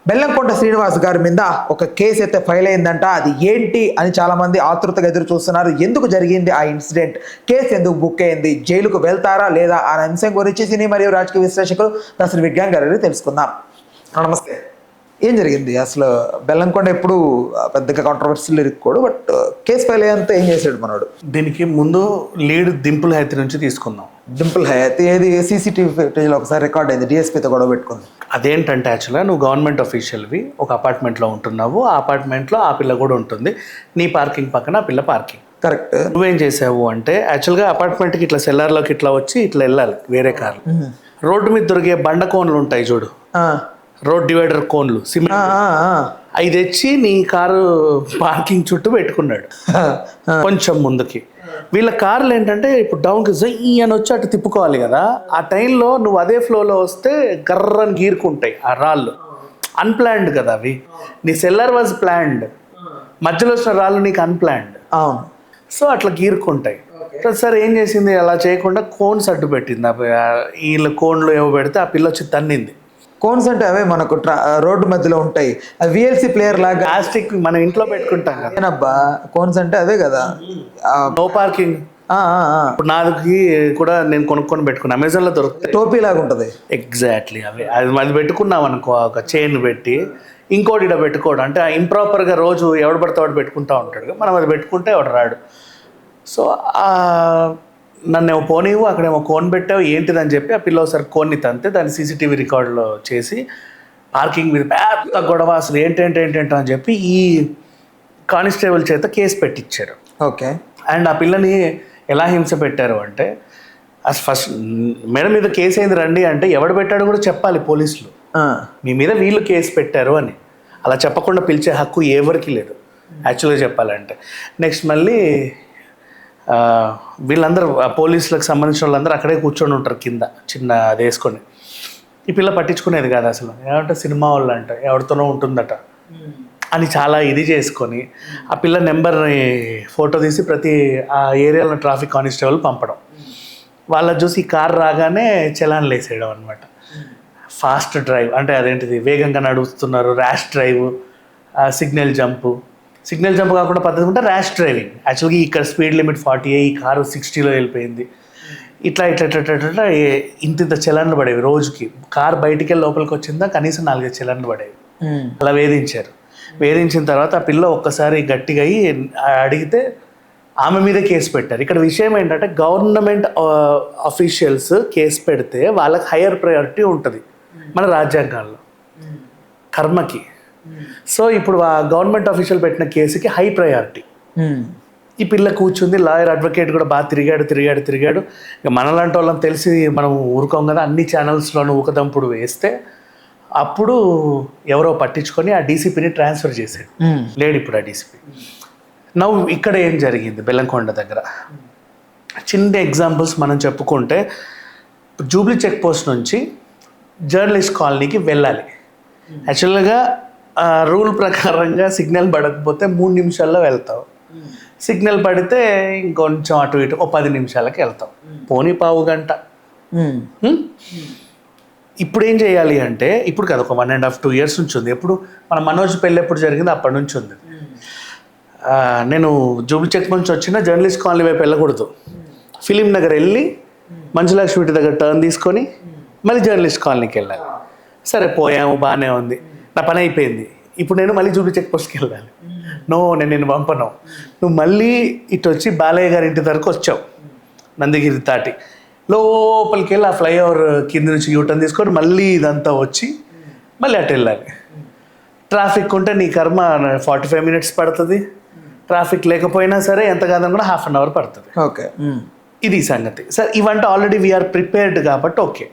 బెల్లంకొండ శ్రీనివాస్ గారి మీద ఒక కేసు అయితే ఫైల్ అయిందంట. అది ఏంటి అని చాలా మంది ఆతృతగా ఎదురు చూస్తున్నారు. ఎందుకు జరిగింది ఆ ఇన్సిడెంట్, కేసు ఎందుకు బుక్ అయింది, జైలుకు వెళ్తారా లేదా అనే అంశం గురించి సినీ మరియు రాజకీయ విశ్లేషకులు దర్శన విజ్ఞాన్ గారు తెలుసుకుందాం. నమస్తే. ఏం జరిగింది అసలు? బెల్లంకొండ ఎప్పుడు పెద్దగా కాంట్రవర్సీలు ఇరుక్కోడు, బట్ కేసు ఫైల్ అయ్యేంత ఏం చేశాడు మనోడు? దీనికి ముందు లీడ్ దింపుల్ హైత్ నుంచి తీసుకుందాం. డింపుల్ హయాత్ ఏది సీసీటీవీ ఫుటేజ్లో ఒకసారి రికార్డ్ అయింది, డిఎస్పీతో గొడవ పెట్టుకుంది. అదేంటంటే యాక్చువల్గా నువ్వు గవర్నమెంట్ అఫీషియల్వి ఒక అపార్ట్మెంట్లో ఉంటున్నావు, ఆ అపార్ట్మెంట్లో ఆ పిల్ల కూడా ఉంటుంది, నీ పార్కింగ్ పక్కన ఆ పిల్ల పార్కింగ్. కరెక్ట్. నువ్వేం చేసావు అంటే యాక్చువల్గా అపార్ట్మెంట్కి ఇట్లా సెల్లార్లోకి ఇట్లా వచ్చి ఇట్లా వెళ్ళాలి వేరే కార్లు. రోడ్డు మీద దొరికే బండ కోన్లు ఉంటాయి చూడు, రోడ్ డివైడర్ కోన్లు, సిమెంట్, అవి తెచ్చి నీ కారు పార్కింగ్ చుట్టూ పెట్టుకున్నాడు కొంచెం ముందుకి. వీళ్ళ కార్లు ఏంటంటే ఇప్పుడు డౌన్కి అని వచ్చి అటు తిప్పుకోవాలి కదా, ఆ టైంలో నువ్వు అదే ఫ్లోలో వస్తే గర్రని గీరుకుంటాయి ఆ రాళ్ళు. అన్ప్లాన్డ్ కదా అవి, నీ సెల్లర్ వాజ్ ప్లాన్డ్, మధ్యలో వచ్చిన రాళ్ళు నీకు అన్ప్లాన్డ్. అవును. సో అట్లా గీరుకుంటాయి. సరే ఏం చేసింది, అలా చేయకుండా కోన్స్ అడ్డు పెట్టింది. వీళ్ళ కోన్లు ఏవో పెడితే ఆ పిల్ల వచ్చి తన్నింది. కోన్స్ అంటే అవే మనకు రోడ్డు మధ్యలో ఉంటాయి, విఎల్సి ప్లేయర్ లాగా ప్లాస్టిక్ మనం ఇంట్లో పెట్టుకుంటాం కదా. ఏనబ్బా కోన్స్ అంటే అదే కదా, నో పార్కింగ్. ఇప్పుడు నాది కూడా నేను కొనుక్కొని పెట్టుకున్నా, అమెజాన్లో దొరుకుతాయి, టోపీ లాగా ఉంటుంది. ఎగ్జాక్ట్లీ అవే. అది పెట్టుకున్నాం అనుకో, ఒక చైన్ పెట్టి ఇంకోటి ఇక్కడ పెట్టుకోవడం అంటే ఇంప్రాపర్గా రోజు ఎవడు పడితే వాడు పెట్టుకుంటూ ఉంటాడు, మనం అది పెట్టుకుంటే ఎవడు రాడు. సో నన్నేమో పోనీవు, అక్కడేమో కోన్ పెట్టావు ఏంటిదని చెప్పి ఆ పిల్ల ఒకసారి కోన్ని తంతే దాన్ని సీసీటీవీ రికార్డులో చేసి పార్కింగ్ మీద పెద్ద గొడవ, అసలు ఏంటంటే అని చెప్పి ఈ కానిస్టేబుల్ చేత కేసు పెట్టించారు. ఓకే. అండ్ ఆ పిల్లని ఎలా హింస పెట్టారు అంటే, అసలు ఫస్ట్ మేడం మీద కేసు అయింది రండి అంటే ఎవడు పెట్టాడు కూడా చెప్పాలి పోలీసులు, మీ మీద వీళ్ళు కేసు పెట్టారు అని. అలా చెప్పకుండా పిలిచే హక్కు ఎవరికి లేదు యాక్చువల్గా చెప్పాలంటే. నెక్స్ట్ మళ్ళీ వీళ్ళందరూ పోలీసులకు సంబంధించిన వాళ్ళందరూ అక్కడే కూర్చొని ఉంటారు కింద చిన్న అది వేసుకొని. ఈ పిల్ల పట్టించుకునేది కాదు అసలు, ఏమంటే సినిమా వాళ్ళు అంట ఎవరితోనో ఉంటుందట అని చాలా ఇది చేసుకొని ఆ పిల్ల నెంబర్ని ఫోటో తీసి ప్రతి ఆ ఏరియాలో ట్రాఫిక్ కానిస్టేబుల్ పంపడం, వాళ్ళ చూసి ఈ కార్ రాగానే చలాన్లు వేసేయడం అనమాట. ఫాస్ట్ డ్రైవ్ అంటే అదేంటిది, వేగంగా నడుస్తున్నారు, ర్యాష్ డ్రైవ్, సిగ్నల్ జంపు కాకుండా పద్ధతి ఉంటే ర్యాష్ డ్రైవింగ్. యాక్చువల్గా ఇక్కడ స్పీడ్ లిమిట్ 40, ఈ కారు 60లో వెళ్ళిపోయింది. ఇట్లా ఇంత చలన్లు పడేవి రోజుకి. కారు బయటికి వెళ్ళి లోపలికి వచ్చిందా కనీసం 4-5 చలన్లు పడేవి. అలా వేధించారు. వేధించిన తర్వాత ఆ పిల్ల ఒక్కసారి గట్టిగా అయ్యి అడిగితే ఆమె మీద కేసు పెట్టారు. ఇక్కడ విషయం ఏంటంటే గవర్నమెంట్ అఫీషియల్స్ కేసు పెడితే వాళ్ళకి హయ్యర్ ప్రయారిటీ ఉంటుంది మన రాజ్యాంగాల్లో కర్మకి. సో ఇప్పుడు ఆ గవర్నమెంట్ అఫీషియల్ పెట్టిన కేసుకి హై ప్రయారిటీ. ఈ పిల్ల కూర్చుంది, లాయర్ అడ్వకేట్ కూడా బాగా తిరిగాడు. ఇక మనలాంటి వాళ్ళని తెలిసి మనం ఊరుకోం కదా, అన్ని ఛానల్స్లోనూ ఊకదంపుడు వేస్తే అప్పుడు ఎవరో పట్టించుకొని ఆ డీసీపీని ట్రాన్స్ఫర్ చేశాడు. లేడు ఇప్పుడు ఆ డీసీపీ. నవ్వు ఇక్కడ ఏం జరిగింది బెల్లంకొండ దగ్గర, చిన్న ఎగ్జాంపుల్స్ మనం చెప్పుకుంటే, జూబ్లీ చెక్ పోస్ట్ నుంచి జర్నలిస్ట్ కాలనీకి వెళ్ళాలి. యాక్చువల్గా రూల్ ప్రకారంగా సిగ్నల్ పడకపోతే 3 నిమిషాల్లో వెళ్తావు, సిగ్నల్ పడితే ఇంకొంచెం అటు ఇటు 10 నిమిషాలకి వెళ్తావు, పోనీ పావు గంట. ఇప్పుడు ఏం చేయాలి అంటే, ఇప్పుడు కదా ఒక 1.5-2 years నుంచి ఉంది. ఎప్పుడు మన మనోజ్ పెళ్ళి ఎప్పుడు జరిగింది అప్పటి నుంచి ఉంది. నేను జూబ్లీ చెక్ నుంచి వచ్చిన జర్నలిస్ట్ కాలనీ వైపు వెళ్ళకూడదు, ఫిలిం నగర్ వెళ్ళి మంచులక్ష్మి దగ్గర టర్న్ తీసుకొని మళ్ళీ జర్నలిస్ట్ కాలనీకి వెళ్ళాలి. సరే పోయాము, బాగానే ఉంది, నా పని అయిపోయింది. ఇప్పుడు నేను మళ్ళీ జూబ్లీ చెక్ పోస్ట్కి వెళ్ళాలి. నేను పంపను, నువ్వు మళ్ళీ ఇటు వచ్చి బాలయ్య గారి ఇంటి దగ్గరకు వచ్చావు, నందిగిరి దాటి లోపలికి వెళ్ళి ఆ ఫ్లైఓవర్ కింద నుంచి యూటర్న్ తీసుకొని మళ్ళీ ఇదంతా వచ్చి మళ్ళీ అటు వెళ్ళాలి. ట్రాఫిక్ ఉంటే నీ కర్మ 45 minutes పడుతుంది, ట్రాఫిక్ లేకపోయినా సరే ఎంత కాదనుకున్నా 1/2 hour పడుతుంది. ఓకే, ఇది సంగతి. సరే ఇవంటే ఆల్రెడీ వీఆర్ ప్రిపేర్డ్ కాబట్టి ఓకే.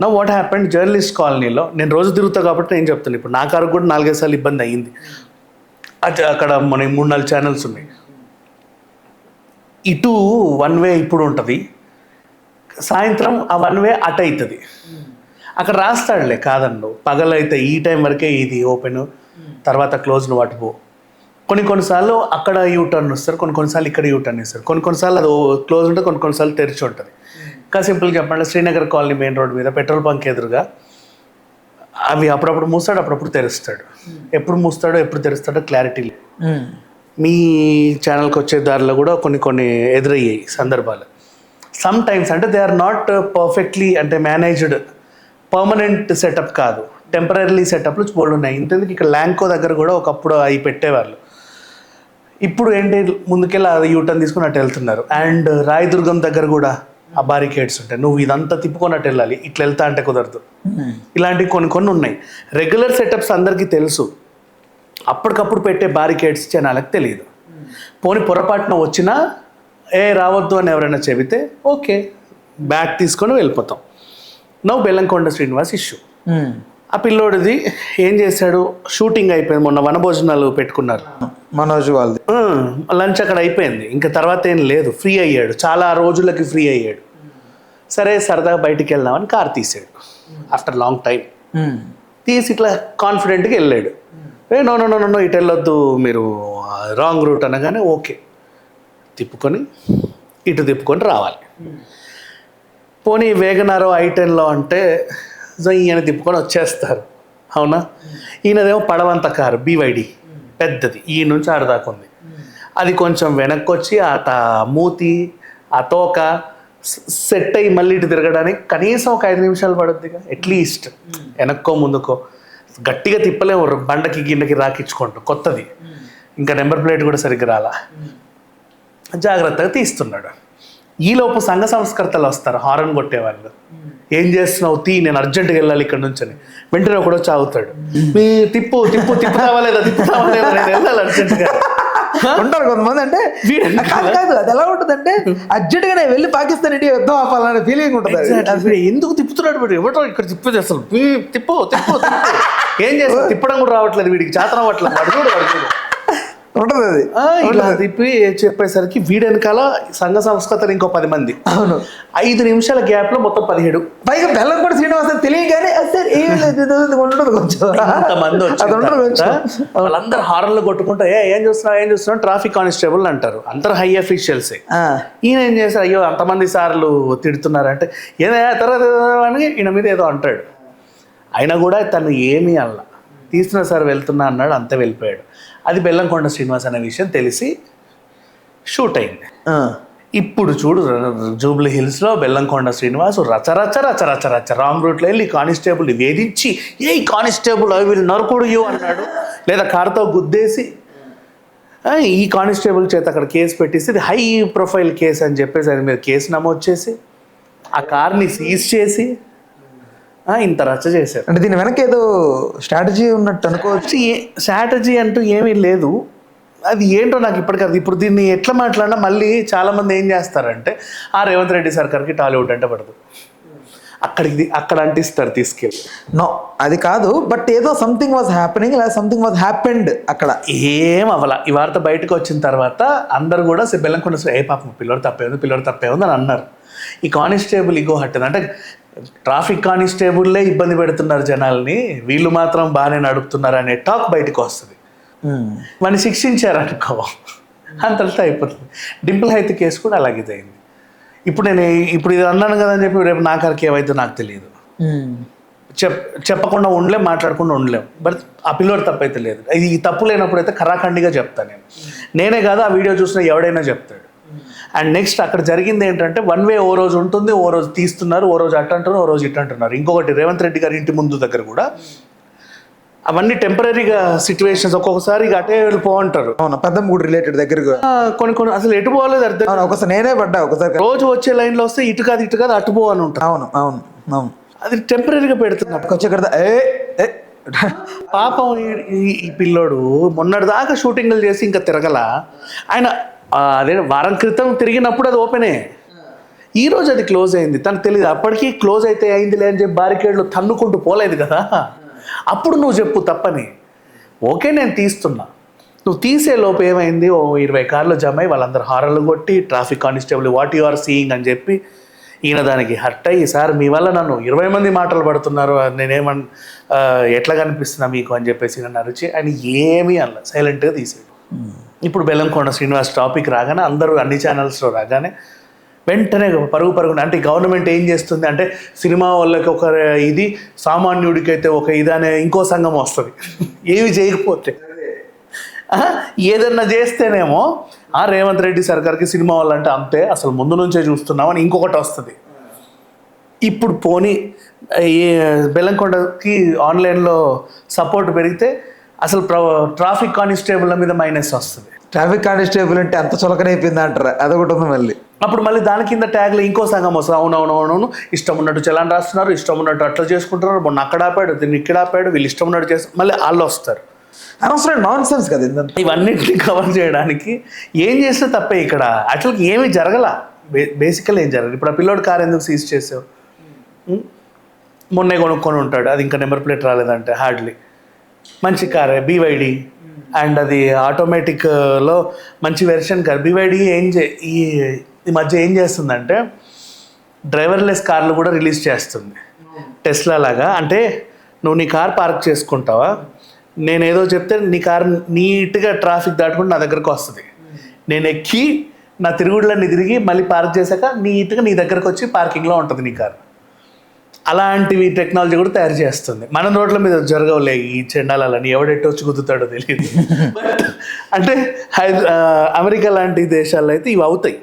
నా వాట్ హ్యాపెండ్, జర్నలిస్ట్ కాలనీలో నేను రోజు తిరుగుతా కాబట్టి నేను చెప్తాను, ఇప్పుడు నా కారు కూడా 4-5 సార్లు ఇబ్బంది అయ్యింది. అది అక్కడ మన 3-4 ఛానల్స్ ఉన్నాయి, ఇటు 1 way ఇప్పుడు ఉంటుంది, సాయంత్రం ఆ 1 way అటు అవుతుంది. అక్కడ రాస్తాడులే కాదన్ను, పగలైతే ఈ టైం వరకే ఇది ఓపెన్, తర్వాత క్లోజ్, నువ్వు అటు పో. కొన్నిసార్లు అక్కడ యూటర్న్ వస్తారు, కొన్నిసార్లు ఇక్కడ యూటర్న్ ఇస్తారు, కొన్నిసార్లు అది క్లోజ్ ఉంటుంది, కొన్నిసార్లు తెరిచి ఉంటుంది. ఇంకా సింపుల్గా చెప్పండి, శ్రీనగర్ కాలనీ మెయిన్ రోడ్ మీద పెట్రోల్ బంక్ ఎదురుగా అవి అప్పుడప్పుడు మూస్తాడు, అప్పుడప్పుడు తెరుస్తాడు. ఎప్పుడు మూస్తాడో ఎప్పుడు తెరుస్తాడో క్లారిటీ లేదు. మీ ఛానల్కి వచ్చే దారిలో కూడా కొన్ని ఎదురయ్యాయి సందర్భాలు. సమ్ టైమ్స్ అంటే దే ఆర్ నాట్ పర్ఫెక్ట్లీ అంటే మేనేజ్డ్, పర్మనెంట్ సెటప్ కాదు, టెంపరీ సెటప్లు బోల్డ్ ఉన్నాయి. ఇంతేందుకు ఇక్కడ ల్యాంకో దగ్గర కూడా ఒకప్పుడు అవి పెట్టేవాళ్ళు. ఇప్పుడు ఏంటి ముందుకెళ్ళి అది యూటర్న్ తీసుకుని అటు వెళ్తున్నారు. అండ్ రాయదుర్గం దగ్గర కూడా ఆ బారికేడ్స్ ఉంటాయి, నువ్వు ఇదంతా తిప్పుకొని అటు వెళ్ళాలి, ఇట్లా వెళ్తా అంటే కుదరదు. ఇలాంటివి కొన్ని ఉన్నాయి. రెగ్యులర్ సెటప్స్ అందరికీ తెలుసు, అప్పటికప్పుడు పెట్టే బారికేడ్స్ జనాలకు తెలియదు. పోనీ పొరపాటున వచ్చినా రావద్దు అని ఎవరైనా చెబితే ఓకే బ్యాగ్ తీసుకొని వెళ్ళిపోతాం. నవ్వు బెల్లంకొండ శ్రీనివాస్ ఇష్యూ. ఆ పిల్లోడిది ఏం చేశాడు, షూటింగ్ అయిపోయింది, మొన్న వనభోజనాలు పెట్టుకున్నారు మనోజ్ వాళ్ళది, లంచ్ అక్కడ అయిపోయింది, ఇంకా తర్వాత ఏం లేదు, ఫ్రీ అయ్యాడు, చాలా రోజులకి ఫ్రీ అయ్యాడు. సరే సరదాగా బయటికి వెళ్దామని కార్ తీసాడు ఆఫ్టర్ లాంగ్ టైం. తీసి ఇట్లా కాన్ఫిడెంట్గా వెళ్ళాడు. నో నో నో నో ఇటు వెళ్ళొద్దు మీరు రాంగ్ రూట్ అనగానే ఓకే తిప్పుకొని ఇటు తిప్పుకొని రావాలి. పోనీ వేగనారో I-10లో అంటే ఈయన తిప్పుకొని వచ్చేస్తారు, అవునా? ఈయనదేమో పడవంత కారు BYD పెద్దది, ఈ నుంచి ఆడదాకా ఉంది. అది కొంచెం వెనక్కి వచ్చి ఆ మూతి ఆ తోక సెట్ అయ్యి మళ్ళీ ఇటు తిరగడానికి కనీసం ఒక 5 నిమిషాలు పడుద్దిగా అట్లీస్ట్. వెనక్కో ముందుకో గట్టిగా తిప్పలేము, బండకి గిన్నెకి రాకించుకుంటాం, కొత్తది, ఇంకా నెంబర్ ప్లేట్ కూడా సరిగ్గా రాలా. జాగ్రత్తగా తీస్తున్నాడు. ఈలోపు సంఘ సంస్కర్తలు వస్తారు, హారన్ కొట్టేవాళ్ళు. ఏం చేస్తున్నావు, నేను అర్జెంటుగా వెళ్ళాలి ఇక్కడ నుంచి అని. వెంటనే ఒకడు వచ్చి ఆగుతాడు, మీ తిప్పుతావా లేదా నేను వెళ్ళాలి అర్జెంటుగా. ఉంటారు కొంతమంది, అంటే కాదు అది ఎలా ఉంటుంది అంటే అర్జెంట్గా నేను వెళ్ళి పాకిస్తాన్ ఇండియా యుద్ధం ఆపాలనే ఫీలింగ్ ఉంటుంది. ఎందుకు తిప్పుతున్నాడు ఎవటో ఇక్కడ తిప్పేది అసలు తిప్పు ఏం చేస్తా, తిప్పడం కూడా రావట్లేదు వీడికి, చేతనం అవ్వట్లేదు, వాడు ఉంటుంది అది. ఇలా తిప్పి చెప్పేసరికి వీడి వెనకాల సంఘ సంస్కృతలు ఇంకో 10 మంది. అవును, 5 నిమిషాల గ్యాప్ లో మొత్తం 17. పైగా బెల్లంకొండ శ్రీనివాస్ తెలియగానే ఉండదు కొంచెం, అంతమంది వాళ్ళందరూ హారన్లు కొట్టుకుంటా ఏం చూస్తున్నావు ట్రాఫిక్ కానిస్టేబుల్ అంటారు, అందరు హై అఫీషియల్సే. ఈయన ఏం చేశారు, అయ్యో అంతమంది సార్లు తిడుతున్నారంటే ఏదైనా తర్వాత అని ఈయన మీద ఏదో అంటాడు. అయినా కూడా తను ఏమీ అలా తీస్తున్నా సార్ వెళ్తున్నా అన్నాడు, అంతే వెళ్ళిపోయాడు. అది బెల్లంకొండ శ్రీనివాస్ అనే విషయం తెలిసి షూట్ అయింది. ఇప్పుడు చూడు జూబ్లీ హిల్స్లో బెల్లంకొండ శ్రీనివాస్ రచ రాంగ్ రూట్లో వెళ్ళి కానిస్టేబుల్ని వేధించి ఏ కానిస్టేబుల్ ఐ విల్ నరకుడు యూ అన్నాడు, లేదా కార్తో గుద్దేసి ఈ కానిస్టేబుల్ చేత అక్కడ కేసు పెట్టేసి ఇది హై ప్రొఫైల్ కేసు అని చెప్పేసి అది మీద కేసు నమోదు చేసి ఆ కార్ని సీజ్ చేసి ఇంత రచ్చ చేశారు. అంటే దీని వెనక ఏదో స్ట్రాటజీ ఉన్నట్టు అనుకోవచ్చు. స్ట్రాటజీ అంటూ ఏమీ లేదు, అది ఏంటో నాకు ఇప్పటికీ. ఇప్పుడు దీన్ని ఎట్లా మాట్లాడినా మళ్ళీ చాలామంది ఏం చేస్తారంటే రేవంత్ రెడ్డి సర్కార్కి టాలీవుడ్ అంటే పడదు, అక్కడ అంటిస్తారు తీసుకెళ్ళి. నో అది కాదు, బట్ ఏదో సంథింగ్ వాజ్ హ్యాపెనింగ్ లేదా సంథింగ్ వాజ్ హ్యాపెండ్ అక్కడ. ఏం అవ్వాల. ఈ వార్త బయటకు వచ్చిన తర్వాత అందరు కూడా బెల్లంకొండ పాపం పిల్లోడు తప్పే ఉంది అని అన్నారు. ఈ కానిస్టేబుల్ ఇగో హట్టింది అంటే ట్రాఫిక్ కానిస్టేబుల్లే ఇబ్బంది పెడుతున్నారు జనాల్ని, వీళ్ళు మాత్రం బాగానే నడుపుతున్నారు అనే టాక్ బయటకు వస్తుంది. వాడిని శిక్షించారనుకో అంతటితో అయిపోతుంది. డింపుల్ హైత్ కేసు కూడా అలాగే అయింది. ఇప్పుడు ఇది అన్నాను కదా అని చెప్పి రేపు నాకరికి ఏవైతే నాకు తెలియదు, చెప్పకుండా ఉండలేం, మాట్లాడకుండా ఉండలేం. బట్ ఆ పిల్లోడు తప్పైతే లేదు. ఈ తప్పు లేనప్పుడు అయితే ఖరాఖండిగా చెప్తాను నేనే కాదు, ఆ వీడియో చూసిన ఎవడైనా చెప్తాడు. అండ్ నెక్స్ట్ అక్కడ జరిగింది ఏంటంటే వన్ వే ఓ రోజు ఉంటుంది, ఓ రోజు తీస్తున్నారు, ఓ రోజు అట్టు అంటున్నారు, ఓ రోజు ఇట్టు అంటున్నారు. ఇంకొకటి రేవంత్ రెడ్డి గారి ఇంటి ముందు దగ్గర కూడా అవన్నీ టెంపరీగా సిచ్యువేషన్స్, ఒక్కొక్కసారి ఇక అటే వెళ్ళిపోంటారు. అవును, పెద్దమ్మగుడి రిలేటెడ్ దగ్గర కొన్ని అసలు ఎటు పోలేదు అర్థం. ఒకసారి నేనే పడ్డా, ఒకసారి రోజు వచ్చే లైన్లో వస్తే ఇటు కాదు అటు పోవని ఉంటారు. అవును అది టెంపరీగా పెడుతున్నారు. పాపం ఈ పిల్లోడు మొన్నటి దాకా షూటింగ్లు చేసి ఇంకా తిరగల. ఆయన అదే వారం క్రితం తిరిగినప్పుడు అది ఓపెనే, ఈరోజు అది క్లోజ్ అయింది. తనకు తెలియదు, అప్పటికీ క్లోజ్ అయితే అయిందిలే అని చెప్పి బారికేడ్లు తన్నుకుంటూ పోలేదు కదా. అప్పుడు నువ్వు చెప్పు తప్పని. ఓకే నేను తీస్తున్నా, నువ్వు తీసే లోపు ఏమైంది, 20 కార్లు జమ అయ్యి వాళ్ళందరూ హారన్లు కొట్టి traffic constable what you are seeing అని చెప్పి ఈయన దానికి హర్ట్ అయ్యి సార్ మీ వల్ల నన్ను 20 మంది మాటలు పడుతున్నారు, ఎట్లా కనిపిస్తున్నా మీకు అని చెప్పేసి నన్ను అరిచి ఆయన ఏమీ అనలేదు, సైలెంట్గా తీసాడు. ఇప్పుడు బెల్లంకొండ శ్రీనివాస్ టాపిక్ రాగానే అందరూ అన్ని ఛానల్స్లో రాగానే వెంటనే పరుగున అంటే గవర్నమెంట్ ఏం చేస్తుంది అంటే సినిమా వాళ్ళకి ఒక ఇది, సామాన్యుడికి అయితే ఒక ఇది అనే ఇంకో సంఘం వస్తుంది. ఏమి చేయకపోతే ఏదన్నా చేస్తేనేమో రేవంత్ రెడ్డి సర్కార్కి సినిమా వాళ్ళంటే అంతే, అసలు ముందు నుంచే చూస్తున్నామని ఇంకొకటి వస్తుంది. ఇప్పుడు పోనీ బెల్లంకొండకి ఆన్లైన్లో సపోర్ట్ పెరిగితే అసలు ట్రాఫిక్ కానిస్టేబుల్ మీద మైనస్ వస్తుంది. ట్రాఫిక్ కానిస్టేబుల్ అంటే అంత చులకనైపోయింది అంటారా, అదొకటి ఉంది మళ్ళీ. అప్పుడు మళ్ళీ దాని కింద ట్యాగ్లో ఇంకో సంఘం వస్తుంది. అవునవునవును, ఇష్టం ఉన్నట్టు చలాన్ రాస్తున్నారు, ఇష్టం ఉన్నట్టు అట్లా చేసుకుంటున్నారు, మొన్న అక్కడ ఆపాడు, దీన్ని ఇక్కడ ఆపాడు, వీళ్ళు ఇష్టం ఉన్నట్టు చేస్తారు, మళ్ళీ వాళ్ళు వస్తారు. అనవసరం నాన్ సెన్స్ కదా ఇదంతా. ఇవన్నింటినీ కవర్ చేయడానికి ఏం చేస్తే తప్పే ఇక్కడ. అట్లకి ఏమీ జరగల, బేసికల్ ఏం జరగదు. ఇప్పుడు ఆ పిల్లోడు కార్ ఎందుకు సీజ్ చేసావు? మొన్నే కొనుక్కొని ఉంటాడు, అది ఇంకా నెంబర్ ప్లేట్ రాలేదంటే హార్డ్లీ. మంచి కారే BYD, అండ్ అది ఆటోమేటిక్లో మంచి వెర్షన్ కార్. BYD ఈ మధ్య ఏం చేస్తుందంటే డ్రైవర్లెస్ కార్లు కూడా రిలీజ్ చేస్తుంది, టెస్లా లాగా. అంటే నువ్వు నీ కార్ పార్క్ చేసుకుంటావా, నేను ఏదో చెప్తే నీ కార్ నీట్గా ట్రాఫిక్ దాటుకుంటూ నా దగ్గరకు వస్తుంది, నేను ఎక్కి నా తిరుగుళ్ళని తిరిగి మళ్ళీ పార్క్ చేశాక నీట్గా నీ దగ్గరకు వచ్చి పార్కింగ్లో ఉంటుంది నీ కార్. అలాంటివి టెక్నాలజీ కూడా తయారు చేస్తుంది. మన రోడ్ల మీద జరగవులే ఈ చెండాలని, ఎవడెట్టు వచ్చి కుదుతాడో తెలియదు. బట్ అంటే అమెరికా లాంటి దేశాల్లో అయితే ఇవి అవుతాయి.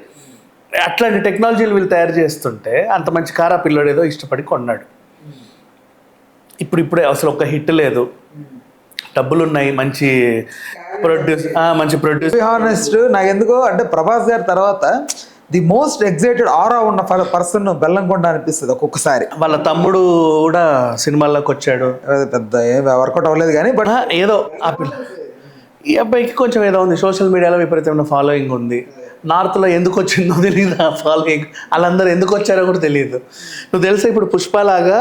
అట్లాంటి టెక్నాలజీలు వీళ్ళు తయారు చేస్తుంటే అంత మంచి కార్ ఆ పిల్లోడు ఏదో ఇష్టపడి కొన్నాడు. ఇప్పుడే అసలు ఒక హిట్ లేదు, డబ్బులు ఉన్నాయి, మంచి ప్రొడ్యూస్. హానెస్ట్, నాకు ఎందుకో అంటే ప్రభాస్ గారి తర్వాత ది మోస్ట్ ఎగ్జైటెడ్ ఆరా ఉన్న పర్సన్ బెల్లంకొండ అనిపిస్తుంది ఒక్కొక్కసారి. వాళ్ళ తమ్ముడు కూడా సినిమాల్లోకి వచ్చాడు, పెద్ద ఏం వర్కౌట్ అవ్వలేదు కానీ బట్ ఏదో ఆ పిల్ల ఈ అబ్బాయికి కొంచెం ఏదో ఉంది, సోషల్ మీడియాలో విపరీతమైన ఫాలోయింగ్ ఉంది. నార్త్లో ఎందుకు వచ్చిందో తెలియదు ఆ ఫాలోయింగ్, వాళ్ళందరూ ఎందుకు వచ్చారో కూడా తెలియదు. నువ్వు తెలుసా ఇప్పుడు పుష్పలాగా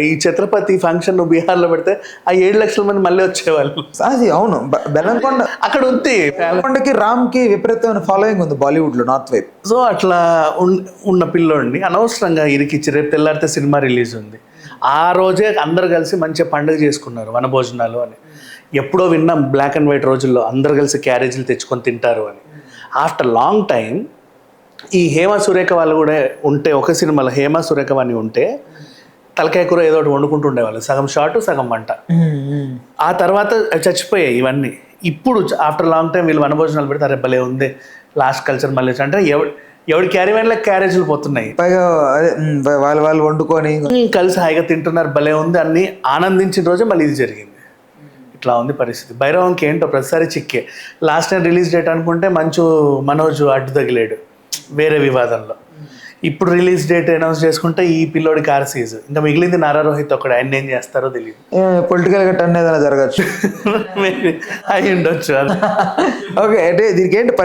ఈ ఛత్రపతి ఫంక్షన్ నువ్వు బీహార్లో పెడితే ఆ 7 లక్షల మంది మళ్ళీ వచ్చేవాళ్ళు. అది అవును, బెల్లంకొండ అక్కడ ఉంది. బెల్లంకొండకి రామ్కి విపరీతమైన ఫాలోయింగ్ ఉంది బాలీవుడ్లో, నార్త్ వైపు. సో అట్లా ఉన్న పిల్లోడిని అనవసరంగా ఇరికిచ్చి రేపు తెల్లారితే సినిమా రిలీజ్ ఉంది, ఆ రోజే అందరు కలిసి మంచిగా పండుగ చేసుకున్నారు, వనభోజనాలు అని. ఎప్పుడో విన్నాం బ్లాక్ అండ్ వైట్ రోజుల్లో అందరు కలిసి క్యారేజీలు తెచ్చుకొని తింటారు అని. ఆఫ్టర్ లాంగ్ టైం ఈ హేమ సురేఖ వాళ్ళు కూడా ఉంటే, ఒక సినిమాలో హేమ సురేఖ వాణి ఉంటే తలకాయ కూర ఏదో ఒకటి వండుకుంటుండేవాళ్ళు, సగం షార్ట్ సగం వంట. ఆ తర్వాత చచ్చిపోయాయి ఇవన్నీ. ఇప్పుడు ఆఫ్టర్ లాంగ్ టైం వీళ్ళు వనభోజనాలు పెడితే అరే భలే ఉంది లాస్ట్ కల్చర్ మళ్ళీ అంటే ఎవడి క్యారీవ్యాన్లకు క్యారేజీలు పోతున్నాయి, పైగా అదే వాళ్ళు వండుకొని కలిసి హాయిగా తింటున్నారు, భలే ఉంది అన్ని ఆనందించిన రోజే మళ్ళీ ఇది జరిగింది. ఇట్లా ఉంది పరిస్థితి. భైరవంకి ఏంటో ప్రతిసారి చిక్కే. లాస్ట్ టైం రిలీజ్ డేట్ అనుకుంటే మనోజ్ అడ్డు తగిలాడు వేరే వివాదంలో. ఇప్పుడు రిలీజ్ డేట్ అనౌన్స్ చేసుకుంటే ఈ పిల్లోడి కార్ సీజ్, ఇంకా మిగిలింది నారా రోహిత్ ఒకడు, ఆయన ఏం చేస్తారో తెలియదు. పొలిటికల్ గా టర్న్ ఏదైనా జరగచ్చు, అయి ఉండొచ్చు. ఓకే, అంటే దీనికి ఏంటి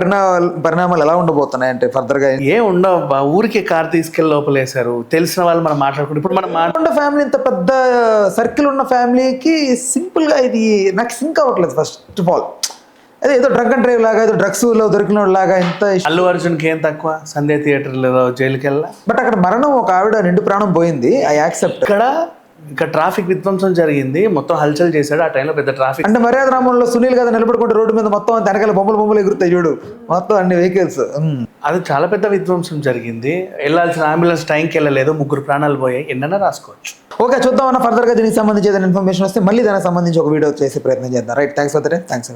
పరిణామాలు ఎలా ఉండబోతున్నాయి అంటే ఫర్దర్ గా? ఏం ఉండవు, ఊరికే కార్ తీసుకెళ్ళి లోపలేశారు, తెలిసిన వాళ్ళు మనం మాట్లాడుకుంటే. ఇప్పుడు మనం మాట్లాడుకున్న ఫ్యామిలీ, ఇంత పెద్ద సర్కిల్ ఉన్న ఫ్యామిలీకి సింపుల్ గా ఇది నాకు సింక్ అవ్వట్లేదు. ఫస్ట్ ఆఫ్ ఆల్ అదే ఏదో డ్రగ్ అండ్ డ్రైవ్ లాగా, ఏదో డ్రగ్స్ లో దొరికిన లాగా. ఇంత అల్లు అర్జున్కి ఏం తక్కువ, సంధ్య థియేటర్లో జైలుకి వెళ్ళా. బట్ అక్కడ మరణం, ఒక ఆవిడ నిండు ప్రాణం పోయింది, ఐ యాక్సెప్ట్. ఇక్కడ ట్రాఫిక్ విధ్వంసం జరిగింది, మొత్తం హల్చల్ చేశాడు. ఆ టైంలో పెద్ద ట్రాఫిక్ అంటే మర్యాద రామంలో సునీల్ కదా నిలబడుకుంటే రోడ్డు మీద మొత్తం వెనకాల బొమ్మలు ఎగురుతాయి చూడు, మొత్తం అన్ని వెహికల్స్. అది చాలా పెద్ద విధ్వంసం జరిగింది. వెళ్ళాల్సిన అంబులెన్స్ టైంకి వెళ్ళలేదు, 3 ప్రాణాలు పోయాయి. ఎన్నైనా రాసుకోవచ్చు. ఓకే, చూద్దామన్నా ఫర్దర్గా దీనికి సంబంధించి ఏదైనా ఇన్ఫర్మేషన్ వస్తే మళ్ళీ దానికి సంబంధించి ఒక వీడియో చేసే ప్రయత్నం చేద్దాం. Right, thanks for the time, thanks.